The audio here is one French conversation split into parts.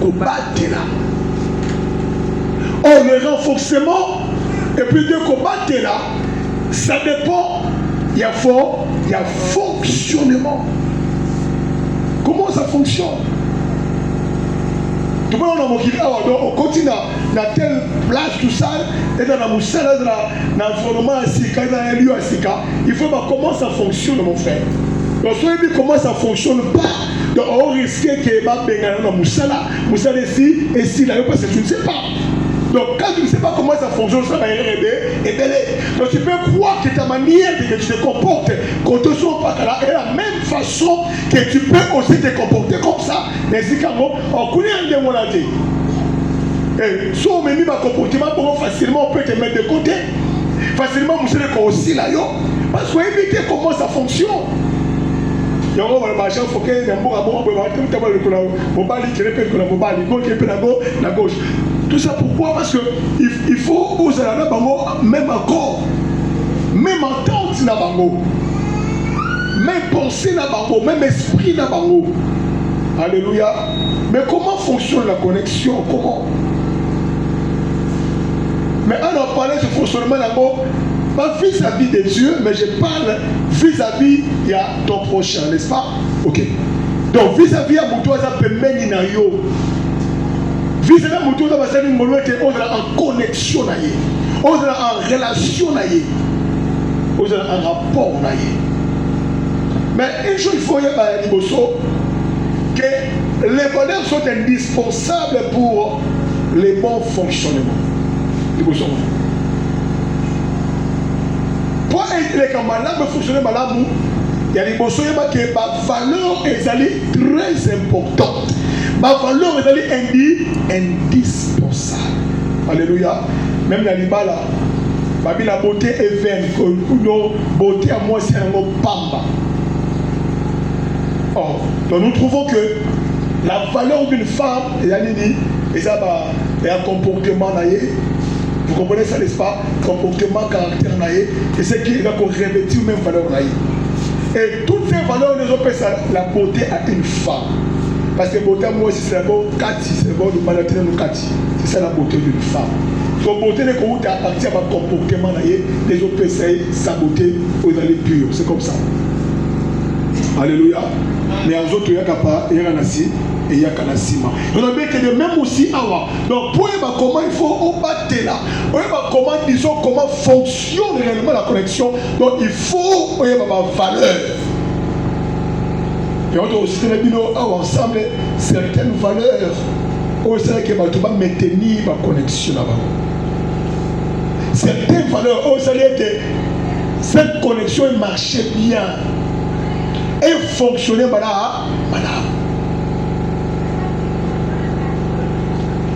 combattre là. Or, le renforcement et puis de combattre là, ça dépend. Il y a fonctionnement. Comment ça fonctionne? Tout le monde on continue dans telle place, tout ça, et dans la moussala, dans l'environnement asika, dans un lieu asika. Il faut voir comment ça fonctionne, mon frère. Donc, si on dit comment ça ne fonctionne pas, donc on risque que va benga dans moussala ici, et si là, parce que tu ne sais pas. Donc, quand tu ne sais pas comment ça fonctionne, ça va aider. Donc, tu peux croire que ta manière que tu te comportes, quand tu ne sois pas là, est la même façon que tu peux aussi te comporter comme ça. Mais si quand on connaît un démon là, et si on met un comportement, facilement on peut te mettre de côté. Facilement, on sait qu'on aussi là, parce qu'il faut éviter comment ça fonctionne. Il y a un machin, il faut qu'il y ait un bon gauche. Tout ça pourquoi? Parce qu'il faut oser la bango, même encore, même entente na bango, même pensée na bango, même esprit na bango. Alléluia. Mais comment fonctionne la connexion? Comment? Mais on a parlé de fonctionnement na bango, pas vis-à-vis de Dieu, mais je parle vis-à-vis de ton prochain, n'est-ce pas? Ok. Donc vis-à-vis de mon toit, ça peut mener na yo. Vis-à-vis de mon toit, ça peut mener en connexion na ye, en relation na ye, en rapport na ye. Mais une chose il faut y avoir que les valeurs sont indispensables pour les bons fonctionnements. Pour les camarades fonctionner malamu, il y a des choses que la valeur est très importante. La valeur est indispensable. Alléluia. Même dans l'Ibala, la beauté est vaine. La beauté à moi c'est un mot pamba. Or, donc nous trouvons que la valeur d'une femme, et ça un comportement naïe. Vous comprenez ça, n'est-ce pas? Comportement, caractère naïe, et c'est qui va revêtir même valeur naïe. Et toutes ces valeurs, nous appelons ça la beauté à une femme. Parce que la beauté, moi aussi, c'est la beauté, c'est bon de malater nous Kati. C'est ça la beauté d'une femme. Donc, beauté, c'est quand tu as parti à un comportement naïe, les autres essayent sa beauté pour aller pure. C'est comme ça. Alléluia. Mais les autres, il y a pas, il y a nasi. Et il y a Kanasima. On a bien que de même aussi avoir. Donc pour voir comment il faut battre là. Pour voir comment disons comment fonctionne réellement la connexion. Donc il faut voir ma valeur. Et on doit aussi avoir ensemble certaines valeurs. On sait que tu vas maintenir ma connexion là-bas. Certaines valeurs. On sait que cette connexion marchait bien et fonctionnait voilà.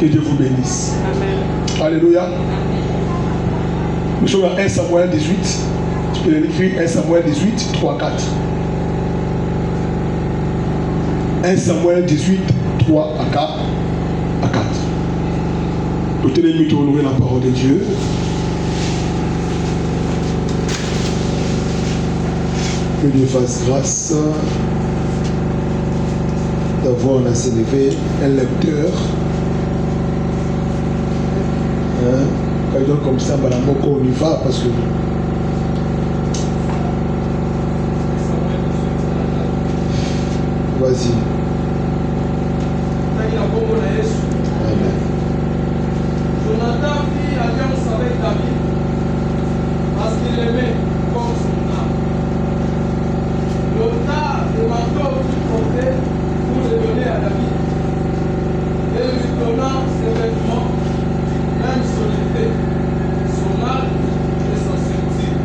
Que Dieu vous bénisse. Amen. Alléluia. Nous sommes à 1 Samuel 18. Tu peux l'écrire 1 Samuel 18, 3, 4. 1 Samuel 18, 3 à 4. Nous tenons à honorer la parole de Dieu. Que Dieu fasse grâce d'avoir on a célébré un lecteur. Comme ça, on y va parce que vas-y. Amen. Jonathan fit alliance avec David parce qu'il aimait comme son âme. Jonathan demanda tout porter pour le donner à David et lui donna ses vêtements, même son épée, son arc et son ceinture.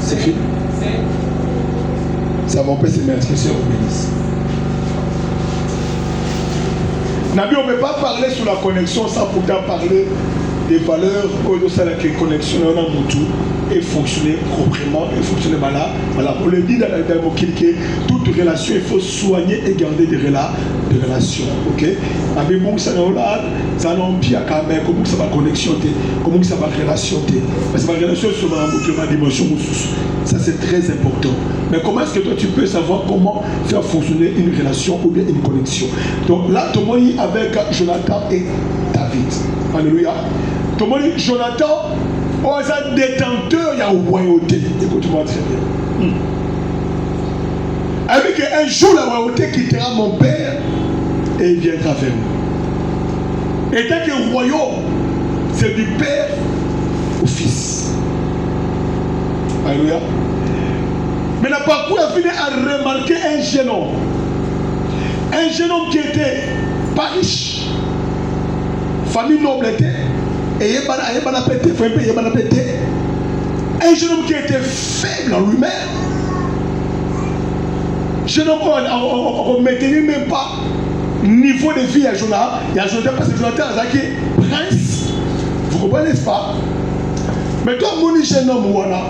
C'est fini. Ça m'empêche de mettre que Dieu vous bénisse. Nabi, on ne peut pas parler sur la connexion sans pourtant parler des valeurs, qui connexion et fonctionner proprement, et fonctionner voilà. On le dit dans le mot que toute relation, il faut soigner et garder des relations. Ok? Mais bon, ça n'a pire quand même, comment ça va connexion, comment ça va relation. Parce que la relation sur ma dimension, ça c'est très important. Mais comment est-ce que toi tu peux savoir comment faire fonctionner une relation ou bien une connexion? Donc là, tout le monde avec Jonathan et David. Alléluia. Tout le monde, Jonathan, un détenteur, il y a royauté. Écoute-moi très bien. Avec un jour, la royauté quittera mon père et il viendra vers nous. Et tant que le royaume, c'est du père au fils. Alléluia. Mais le parcours a fini à remarquer un jeune homme. Un jeune homme qui était pas riche. Famille noble était. Et un jeune homme qui était faible en lui-même. Jeune homme, on ne maintenait même pas niveau de vie à Jonathan. Il y a Jonathan parce que Jonathan a été prince. Vous comprenez, n'est-ce pas? Mais toi, mon jeune homme, voilà.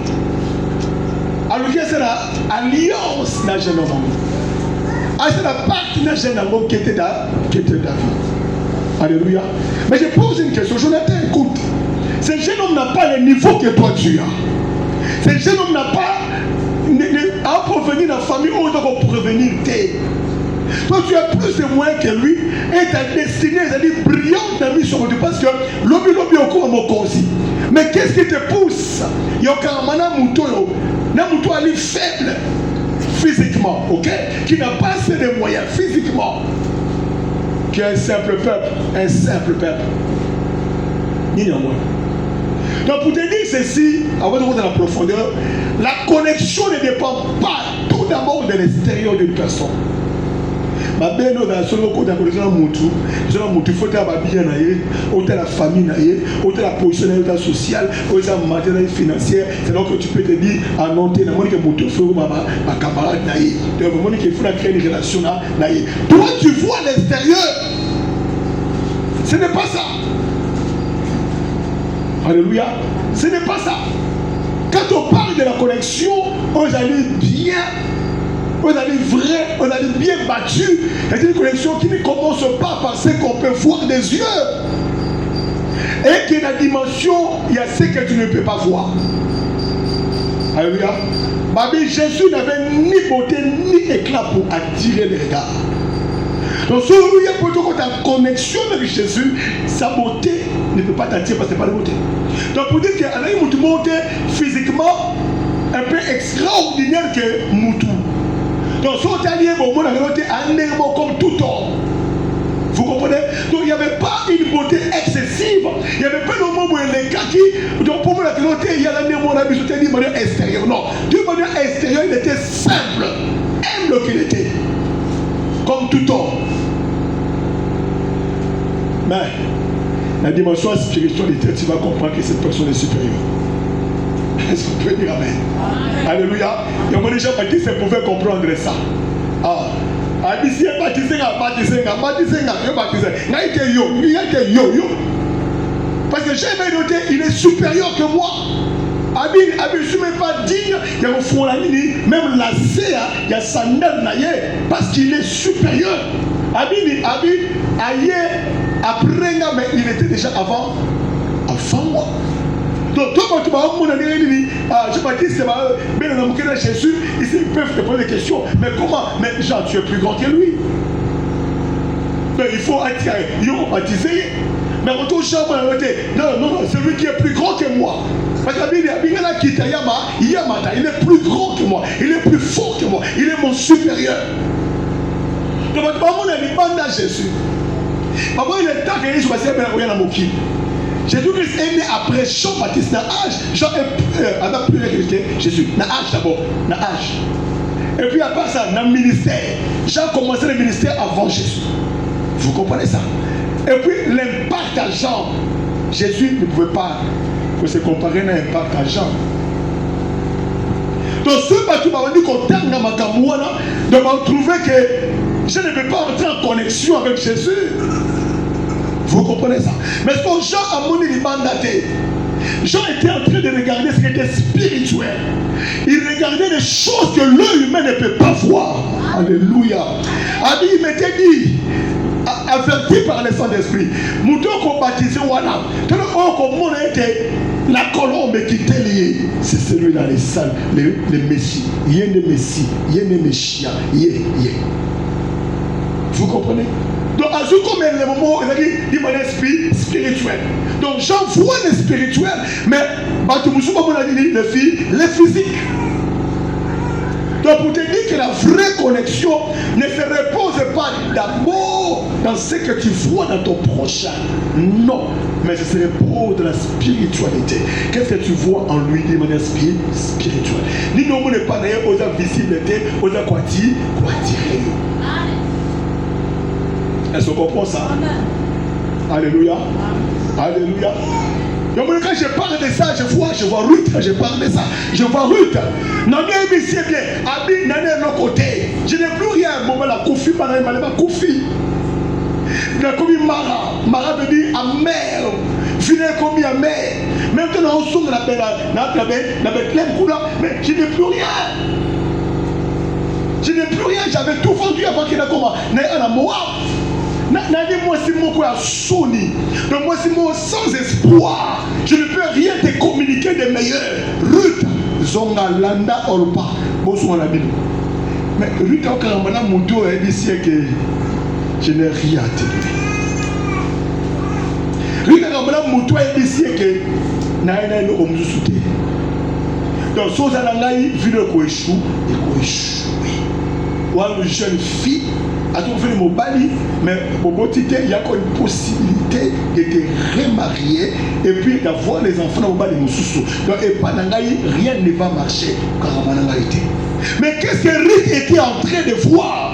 Alors, c'est l'alliance d'un jeune homme. C'est la partie d'un jeune homme qui était David. Alléluia. Mais je pose une question. Jonathan, écoute. Ce jeune homme n'a pas le niveau que toi tu as. Ce jeune homme n'a pas à provenir dans la famille où il doit provenir. Toi, tu as plus de moyens que lui et ta destinée est brillante dans la mission parce que l'objet au cours de mon conseil. Mais qu'est-ce qui te pousse? Il y a un mouton faible physiquement, ok? Qui n'a pas assez de moyens physiquement. Qui est un simple peuple. Ni en moi. Donc pour te dire ceci, avant de rentrer dans la profondeur, la connexion ne dépend pas tout d'abord de l'extérieur d'une personne. Ma belle dans la connexion il faut avoir bien la famille, la position sociale, la matérielle financière. C'est donc que tu peux te dire à non, tu ma camarade, tu faut créer une relation. Toi tu vois l'extérieur. Ce n'est pas ça. Alléluia. Ce n'est pas ça. Quand on parle de la connexion, on allait bien, on allait vrai, on allait bien battu. C'est une connexion qui ne commence pas par ce qu'on peut voir des yeux. Et qui est la dimension, il y a ce que tu ne peux pas voir. Alléluia. Mais Jésus n'avait ni beauté ni éclat pour attirer les regards. Donc, si vous voyez ta connexion avec Jésus, sa beauté ne peut pas t'attirer parce que ce n'est pas la beauté. Donc, pour dire qu'elle a une beauté physiquement un peu extraordinaire que Moutou. Donc, si on t'a dit que mon beauté un nerveux comme tout homme. Vous comprenez? Donc, il n'y avait pas une beauté excessive. Il n'y avait pas de moment où les gars qui. Donc, pour moi, la beauté, il y a la nerveux, la beauté de manière extérieure. Non. De manière extérieure, il était simple. Humble qu'il était. Comme tout homme. Mais la dimension spiritualité, tu vas comprendre que cette personne est supérieure. Est-ce qu'on peut dire amen? Alléluia. Il y a des gens qui pouvaient comprendre ça. Ah. Parce que j'ai noté, il est supérieur que moi. Je ne suis même pas digne. Il y a au fond la ligne, même la CA, il y a sandal naïe, parce qu'il est supérieur. Aïe, après, mais il était déjà avant moi. Donc, toi, quand tu vas au monde, je Baptiste, Jésus, ils peuvent te poser des questions. Mais comment? Mais Jean, tu es plus grand que lui. Mais il faut attirer, il faut baptiser. Mais on touche à moi, non, c'est lui qui est plus grand que moi. Parce que il est plus grand que moi, il est plus fort que moi, il est mon supérieur. Donc, on a des bandes à Jésus. Avant, il est temps que Jésus passe à Moki. Jésus-Christ est né après Jean-Baptiste, dans l'âge. Jean est plus que Jésus, dans l'âge d'abord, dans l'âge. Et puis après ça, dans le ministère. Jean commençait le ministère avant Jésus. Vous comprenez ça? Et puis l'impact à Jean, Jésus ne pouvait pas se comparer à l'impact à Jean. Donc ce bateau m'a dit qu'on termine dans ma camouana, de me trouver que je ne peux pas entrer en connexion avec Jésus. Vous comprenez ça? Mais ce que Jean a monné les mandatés, Jean était en train de regarder ce qui était spirituel. Il regardait les choses que l'œil humain ne peut pas voir. Alléluia. Il m'était dit, averti par le Saint-Esprit, nous devons baptiser Wana. Tout le monde était la colombe qui était liée. C'est celui dans les salles, le Messie. Il y a des Messie, il y a des Messias. Vous comprenez? Donc, à ce comme le moment, il y a un esprit spirituel. Donc, Jean voit le spirituel, mais le physique. Donc, pour te dire que la vraie connexion ne se repose pas d'abord dans ce que tu vois dans ton prochain. Non, mais ça se repose dans la spiritualité. Qu'est-ce que tu vois en lui de manière spirituelle? Ni non, n'est pas d'ailleurs aux visibilité, aux aquatiques, est-ce qu'on comprend ça? Alléluia. Alléluia. Donc quand je parle de ça, je vois Ruth, je parle de ça. Je vois Ruth. Non, bien, c'est bien. Abi, n'a l'autre côté. Je n'ai plus rien. Bon, la Koufi, madame, la Koufi. La Koufi Mara. Mara veut dire amer. Finir comme amer. Maintenant, on sonne la mais je n'ai plus rien. Je n'ai plus rien. J'avais tout vendu avant qu'il ait commencé. Moi, c'est mon quoi Sony. Donc, moi, c'est mon sans espoir. Je ne peux rien te communiquer de meilleur. Ruth, Zonga, Landa, Olpa. Bonsoir, la Bible. Mais Ruth, quand on a mon dos, elle dit que je n'ai rien à te donner. Ruth, quand on a mon dos, elle dit que Naïna est le homme du soutien. Donc, si on a vu le coéchou, il coéchou. Ou une jeune fille. À tout fait mon bali, mais il y a une possibilité de te remarier et puis d'avoir les enfants au bali de sous. Donc, rien ne va marcher quand on a été. Mais qu'est-ce que Ruth était en train de voir?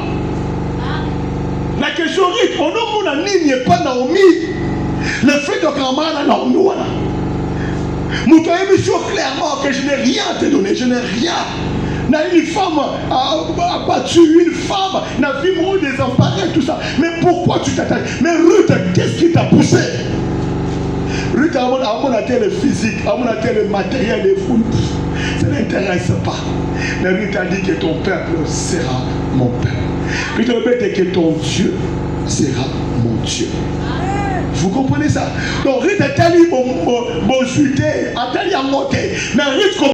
La question Ruth, on a n'est pas Naomi. Le fait de Kamana Naomi, voilà. Nous t'avons mis clairement que je n'ai rien à te donner, je n'ai rien. Une femme a battu une femme, n'a vu mourir des emparés, tout ça. Mais pourquoi tu t'attaques? Mais Ruth, qu'est-ce qui t'a poussé? Ruth a le physique, a le matériel des fous. Ça n'intéresse pas. Mais Ruth a dit que ton peuple sera mon peuple. Ruth a dit que ton Dieu sera mon Dieu. Vous comprenez ça? Donc Ruth a dit bon, a dit à monter. Mais Ruth